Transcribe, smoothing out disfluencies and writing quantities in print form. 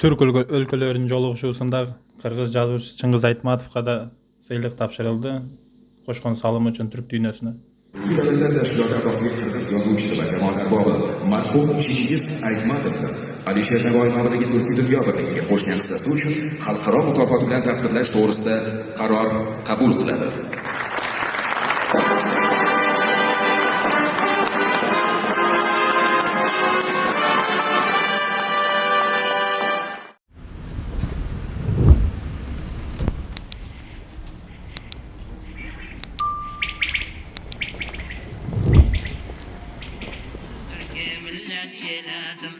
Türk өлkөлөрүнүн жолугушуусунда кыргыз жазуучусу Чыңгыз Айтматовго да сыйлык тапшырылды. Кошкон салымы үчүн түрк дүйнөсүнө. Turkiy Davlatlar Tashkiloti a'zosi qirg'iz yozuvchisi va jamoat arbobi marhum Chingiz Aytmatovni Alisher Navoiy nomidagi Turkiy dunyo birligiga qo'shgan hissasi uchun xalqaro mukofot bilan taqdirlash to'g'risida qaror qabul qiladi. Millet geledim